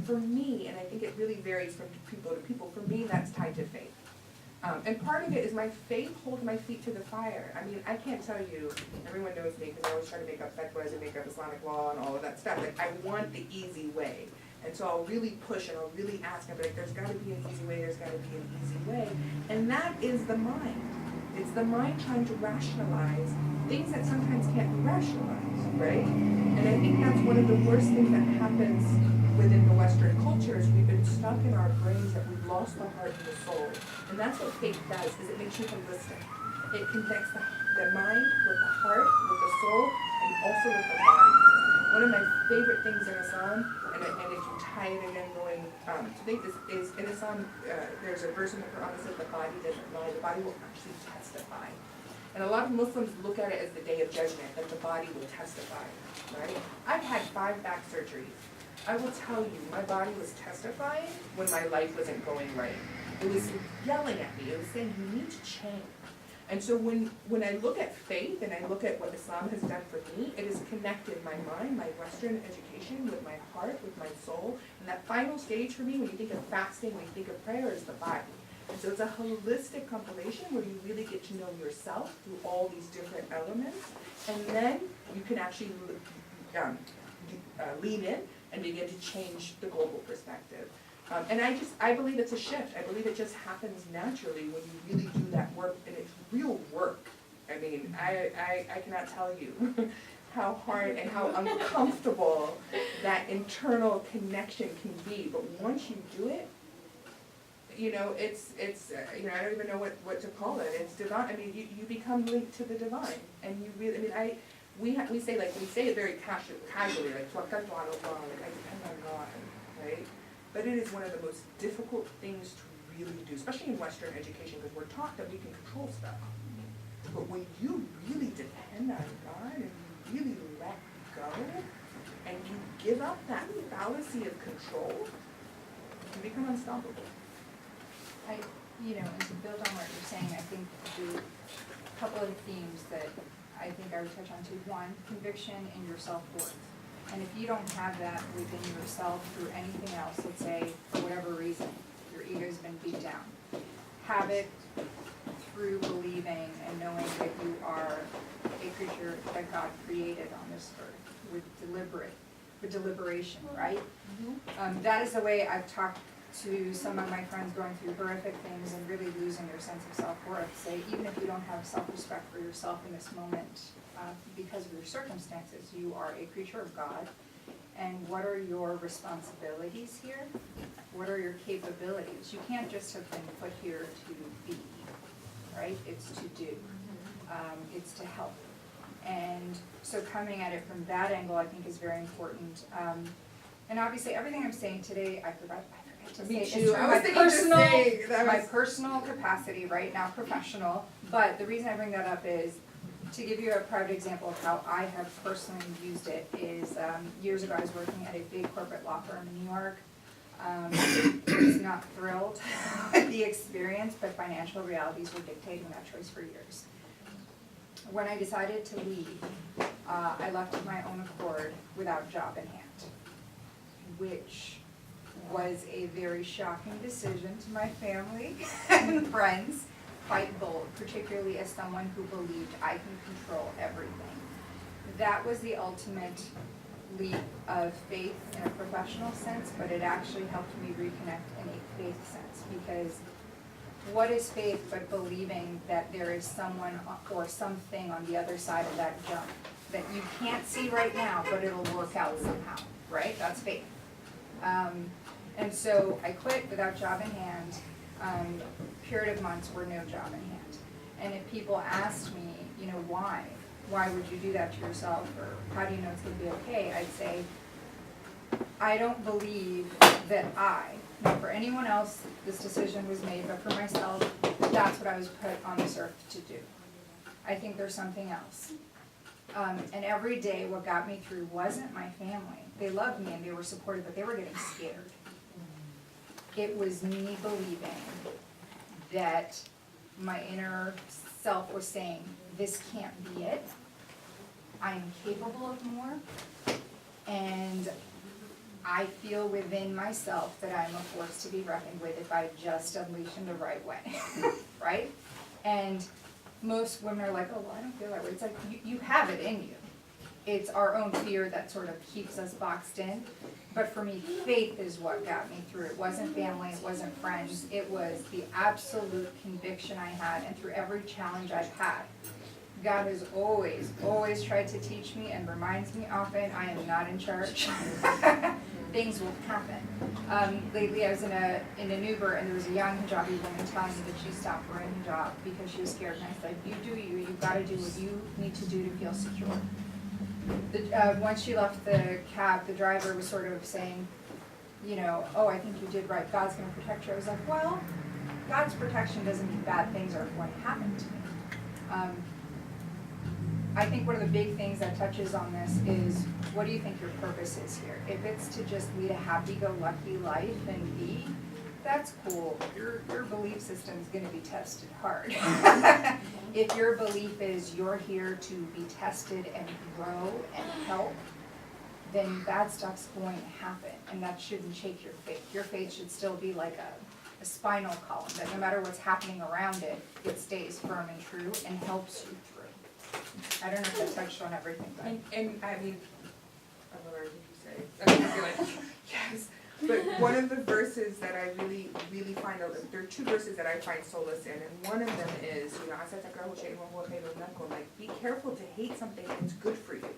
for me, and I think it really varies from people to people, for me that's tied to faith. And part of it is my faith holds my feet to the fire. I mean, I can't tell you, everyone knows me because I always try to make up fatwas and make up Islamic law and all of that stuff. Like, I want the easy way. And so I'll really push and I'll really ask, I'll be like, there's got to be an easy way, there's got to be an easy way. And that is the mind. It's the mind trying to rationalize things that sometimes can't be rationalized, right? And I think that's one of the worst things that happens within the Western culture is we've been stuck in our brains that we've lost the heart and the soul. And that's what faith does, is it makes you holistic. It connects the mind with the heart, with the soul, and also with the body. One of my favorite things in Islam, and if you tie it again going to think is in Islam, there's a verse in the Quran that says the body doesn't lie, the body will actually testify. And a lot of Muslims look at it as the day of judgment, that the body will testify, right? I've had 5 back surgeries. I will tell you, my body was testifying when my life wasn't going right. It was yelling at me, it was saying, you need to change. And so when I look at faith and I look at what Islam has done for me, it has connected my mind, my Western education, with my heart, with my soul. And that final stage for me, when you think of fasting, when you think of prayer, is the body. And so it's a holistic compilation where you really get to know yourself through all these different elements. And then you can actually lean in and begin to change the global perspective. And I believe it's a shift. I believe it just happens naturally when you really do that work, and it's real work. I mean, I cannot tell you how hard and how uncomfortable that internal connection can be. But once you do it, you know, it's you know, I don't even know what to call it. It's divine. I mean, you become linked to the divine, and you really. I mean, we say it very casually, like "Tawakkaltu ala Allah," like I depend on God, right? But it is one of the most difficult things to really do, especially in Western education, because we're taught that we can control stuff. But when you really depend on God and you really let go, and you give up that fallacy of control, you become unstoppable. You know, and to build on what you're saying, I think the couple of themes that I think I would touch on too. One, conviction in your self-worth. And if you don't have that within yourself through anything else, let's say for whatever reason, your ego's been beat down, have it through believing and knowing that you are a creature that God created on this earth with deliberation, right? Mm-hmm. That is the way I've talked to some of my friends going through horrific things and really losing their sense of self-worth. Say, even if you don't have self-respect for yourself in this moment, because of your circumstances, you are a creature of God. And what are your responsibilities here? What are your capabilities? You can't just have been put here to be, right? It's to do. It's to help. And so coming at it from that angle, I think, is very important. And obviously, everything I'm saying today, I forgot to say it's through my personal capacity, right? Now professional. But the reason I bring that up is to give you a private example of how I have personally used it is years ago I was working at a big corporate law firm in New York. I was not thrilled with the experience, but financial realities were dictating that choice for years. When I decided to leave, I left of my own accord without a job in hand, which was a very shocking decision to my family and friends. Quite bold, particularly as someone who believed I can control everything. That was the ultimate leap of faith in a professional sense, but it actually helped me reconnect in a faith sense, because what is faith but believing that there is someone or something on the other side of that jump that you can't see right now, but it'll work out somehow, right? That's faith. And so I quit without job in hand. Period of months were no job in hand. And if people asked me, you know, why would you do that to yourself, or how do you know it's going to be okay, I'd say, I don't believe that not for anyone else this decision was made, but for myself, that's what I was put on this earth to do. I think there's something else. And every day what got me through wasn't my family. They loved me and they were supportive, but they were getting scared. It was me believing that my inner self was saying, this can't be it. I am capable of more. And I feel within myself that I'm a force to be reckoned with if I just unleash them the right way, right? And most women are like, oh, well, I don't feel that way. It's like, you have it in you. It's our own fear that sort of keeps us boxed in. But for me, faith is what got me through. It wasn't family, it wasn't friends. It was the absolute conviction I had, and through every challenge I've had. God has always, always tried to teach me and reminds me often I am not in charge. Things will happen. Lately I was in an Uber and there was a young hijabi woman telling me that she stopped wearing hijab because she was scared. And I said, you do you, you've got to do what you need to do to feel secure. Once she left the cab, the driver was sort of saying, you know, oh, I think you did right, God's going to protect you. I was like, well, God's protection doesn't mean bad things are going to happen to me. I think one of the big things that touches on this is, what do you think your purpose is here? If it's to just lead a happy-go-lucky life and be, that's cool. Your belief system is going to be tested hard. If your belief is you're here to be tested and grow and help, then bad stuff's going to happen, and that shouldn't shake your faith. Your faith should still be like a spinal column, that no matter what's happening around it, it stays firm and true and helps you through. I don't know if that touched on everything, but. And I mean, I don't know what you say. I mean, I feel like, yes. But one of the verses that I really, really find, there are two verses that I find solace in, and one of them is, you know, like, be careful to hate something that's good for you,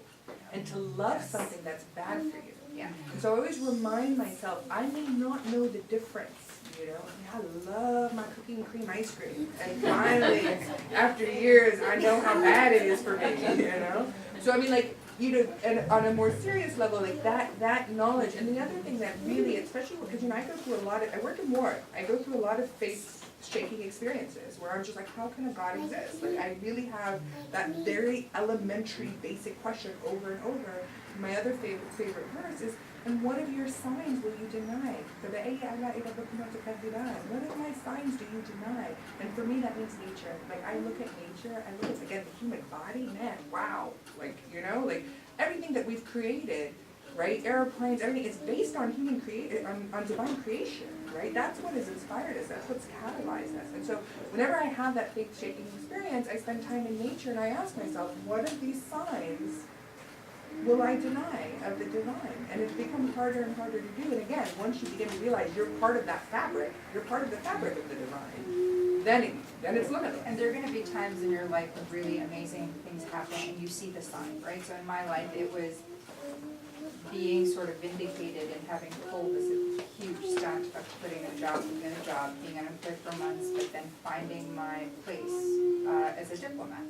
and to love something that's bad for you. Yeah. So I always remind myself, I may not know the difference, you know. I love my cookie and cream ice cream, and finally, after years, I know how bad it is for me, you know. So I mean, like, you know, and on a more serious level, like that knowledge. And the other thing that really, especially because, you know, I go through a lot of, I work in war, I go through a lot of faith-shaking experiences where I'm just like, how can a God exist? Like, I really have that very elementary, basic question over and over. My other favorite verse is, and what of your signs will you deny? What of my signs do you deny? And for me, that means nature. Like, I look at nature, I look at, again, the human body, man, wow. Like, you know, like, everything that we've created, right, airplanes, everything is based on on divine creation, right? That's what has inspired us, that's what's catalyzed us. And so, whenever I have that faith-shaking experience, I spend time in nature and I ask myself, what of these signs will I deny of the divine? And it becomes harder and harder to do. And again, once you begin to realize you're part of that fabric, you're part of the fabric of the divine, then it's limitless. And there are going to be times in your life when really amazing things happen and you see the sign, right? So in my life, it was being sort of vindicated and having pulled this huge stunt of quitting a job within a job, being unemployed for months, but then finding my place as a diplomat,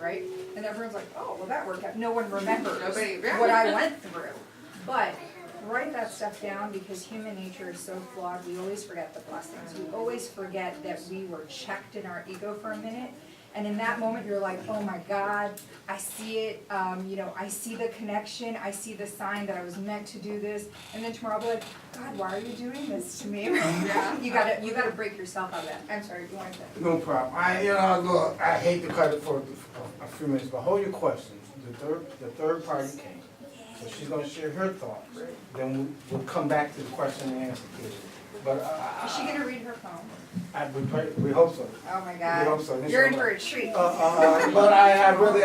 right? And everyone's like, oh, well, that worked out. No one remembers what I went through. But write that stuff down, because human nature is so flawed. We always forget the blessings. We always forget that we were checked in our ego for a minute. And in that moment, you're like, oh my God, I see it, you know, I see the connection, I see the sign that I was meant to do this. And then tomorrow I'll be like, God, why are you doing this to me? Yeah. You gotta break yourself out of that. I'm sorry, you wanted to? No problem. Look, I hate to cut it for a few minutes, but hold your questions. The third party came, so she's gonna share her thoughts. Then we'll come back to the question and answer period. But is she gonna read her poem? We hope so. Oh my God. We hope so. You're in for a treat. But I really,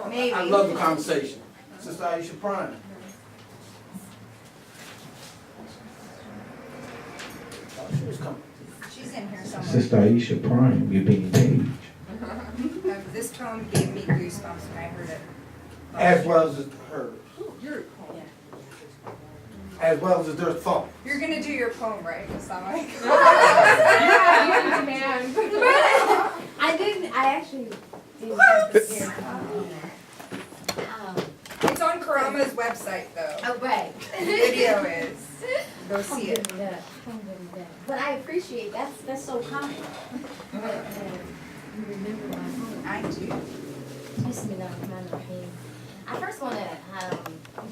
Maybe. I love the conversation. Sister Ieasha Prime. Oh, she was coming. She's in here somewhere. Sister Ieasha Prime, you're being paged. This poem gave me goosebumps when I heard it. As well as hers. You're As well as their thought. You're gonna do your poem, right, Miss Omar? yeah, you demand. I actually didn't prepare. It's on Karama's website, though. Oh, right. The video is. Go see it. But I appreciate, that's so common. But, you remember my home. I do. Bismillahirrahmanirrahim. I first want to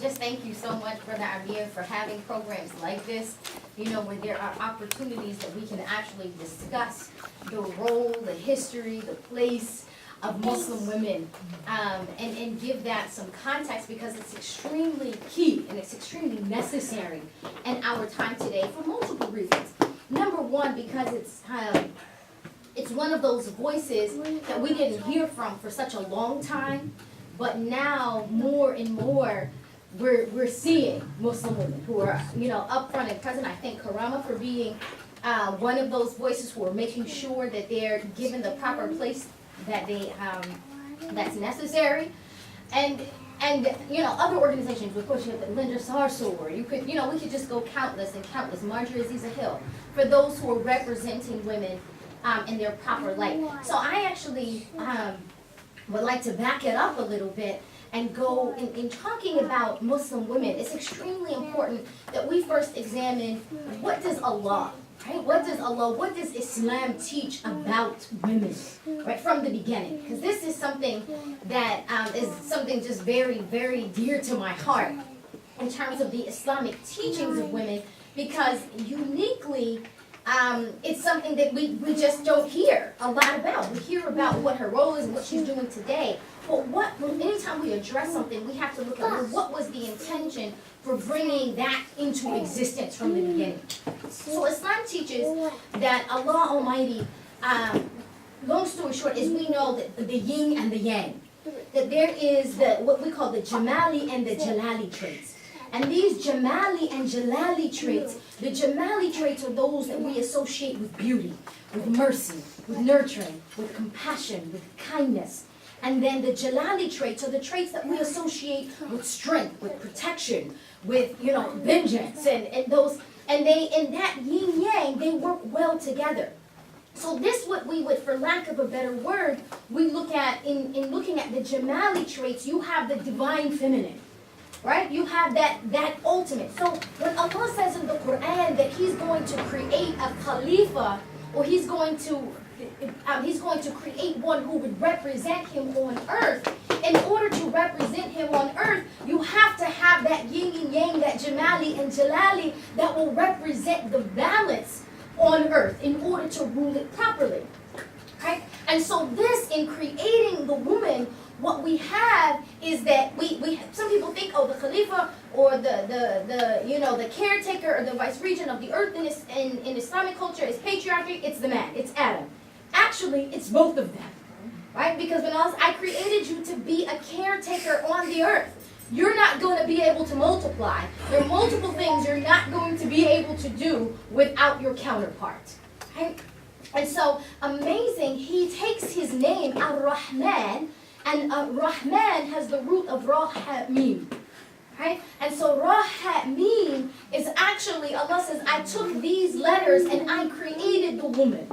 just thank you so much, Brother Amir, for having programs like this, you know, where there are opportunities that we can actually discuss the role, the history, the place of Muslim women, and give that some context, because it's extremely key and it's extremely necessary in our time today for multiple reasons. Number one, because it's one of those voices that we didn't hear from for such a long time, but now more and more we're seeing Muslim women who are, up front and present. I thank Karama for being one of those voices who are making sure that they're given the proper place that that's necessary. And other organizations, of course, you have the Linda Sarsour, we could just go countless and countless, Marjorie Aziza Hill, for those who are representing women in their proper light. So I actually would like to back it up a little bit and go in talking about Muslim women. It's extremely important that we first examine, what does Allah, right? What does Islam teach about women, right, from the beginning? Because this is something that is something just very, very dear to my heart in terms of the Islamic teachings of women, because uniquely, it's something that we just don't hear a lot about. We hear about what her role is and what she's doing today. But anytime we address something, we have to look at, well, what was the intention for bringing that into existence from the beginning. So Islam teaches that Allah Almighty, long story short, is we know that the yin and the yang, that there is what we call the Jamali and the Jalali traits. And these Jamali and Jalali traits, the Jamali traits are those that we associate with beauty, with mercy, with nurturing, with compassion, with kindness. And then the Jalali traits are the traits that we associate with strength, with protection, with, vengeance, and those, and they, in that yin yang, they work well together. So this, what we would, for lack of a better word, we look at, in looking at the Jamali traits, you have the divine feminine. Right? You have that ultimate. So when Allah says in the Quran that He's going to create a Khalifa, or He's going to create one who would represent Him on earth, in order to represent Him on earth, you have to have that yin and yang, that Jamali and Jalali, that will represent the balance on earth in order to rule it properly. Right? And so this, in creating the woman, what we have is that we some people think, the Khalifa or the caretaker or the vice regent of the earth in Islamic culture is patriarchy. It's the man. It's Adam. Actually, it's both of them, right? Because when I created you to be a caretaker on the earth, you're not going to be able to multiply. There are multiple things you're not going to be able to do without your counterpart, right? And so, amazing, He takes His name, Ar-Rahman, and Rahman has the root of Ra-Ha-Mim, right? And so Ra-Ha-Mim is actually, Allah says, I took these letters and I created the woman.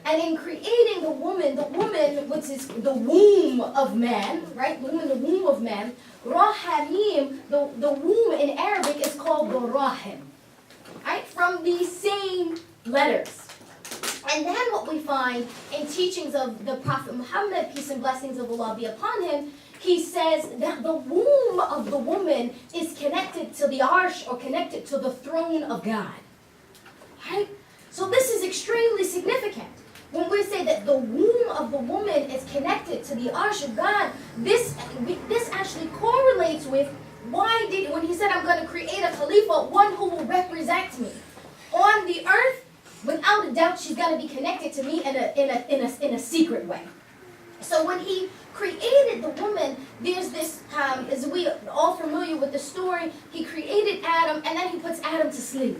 And in creating the woman, which is the womb of man, right? The woman, the womb of man, Ra-Ha-Mim, the womb in Arabic is called the Rahim, right? From these same letters. And then what we find in teachings of the Prophet Muhammad, peace and blessings of Allah be upon him, he says that the womb of the woman is connected to the arsh, or connected to the throne of God. Right? So this is extremely significant. When we say that the womb of the woman is connected to the arsh of God, this actually correlates with when he said, I'm going to create a Khalifa, one who will represent me on the earth. Without a doubt, she's going to be connected to me in a secret way. So when He created the woman, there's this, as we are all familiar with the story, He created Adam, and then He puts Adam to sleep,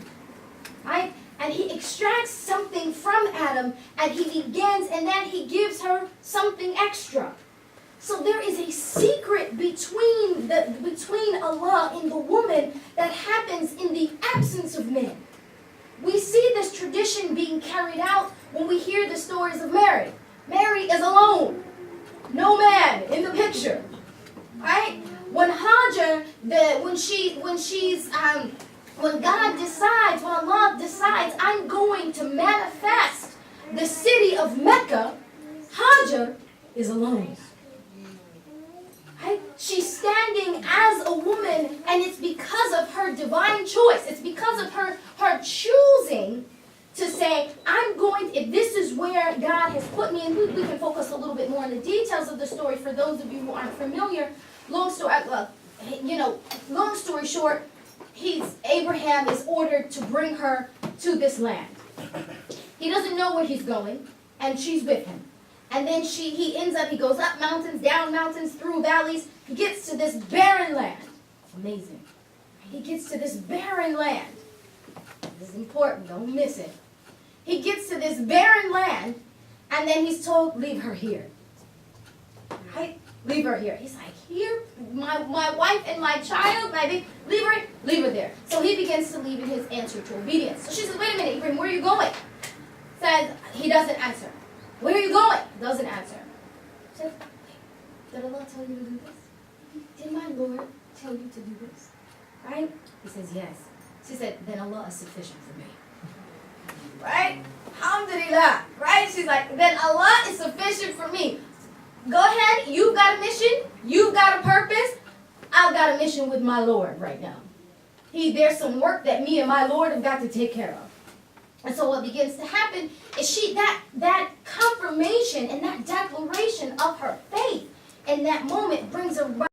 right? And He extracts something from Adam, and He begins, and then He gives her something extra. So there is a secret between Allah and the woman that happens in the absence of men. We see this tradition being carried out when we hear the stories of Mary. Mary is alone. No man in the picture. Right? When Hajar, when Allah decides, I'm going to manifest the city of Mecca, Hajar is alone. Right? She's standing as a woman, and it's because of her divine choice. It's because of her choosing to say, I'm going, if this is where God has put me, and we can focus a little bit more on the details of the story for those of you who aren't familiar. Long story short, Abraham is ordered to bring her to this land. He doesn't know where he's going, and she's with him. And then he goes up mountains, down mountains, through valleys. He gets to this barren land. Amazing. He gets to this barren land. This is important, don't miss it. He gets to this barren land, and then he's told, leave her here. Right? Leave her here. He's like, here? My wife and my child, leave her there. So he begins to leave in his answer to obedience. So she says, wait a minute, Ibrahim, where are you going? Says, he doesn't answer. Where are you going? Doesn't answer. Says, did Allah tell you to do this? Did my Lord tell you to do this? Right? He says, yes. She said, then Allah is sufficient for me. Right? Alhamdulillah. Right? She's like, then Allah is sufficient for me. Go ahead. You've got a mission. You've got a purpose. I've got a mission with my Lord right now. There's some work that me and my Lord have got to take care of. And so what begins to happen is that confirmation and that declaration of her faith in that moment brings her right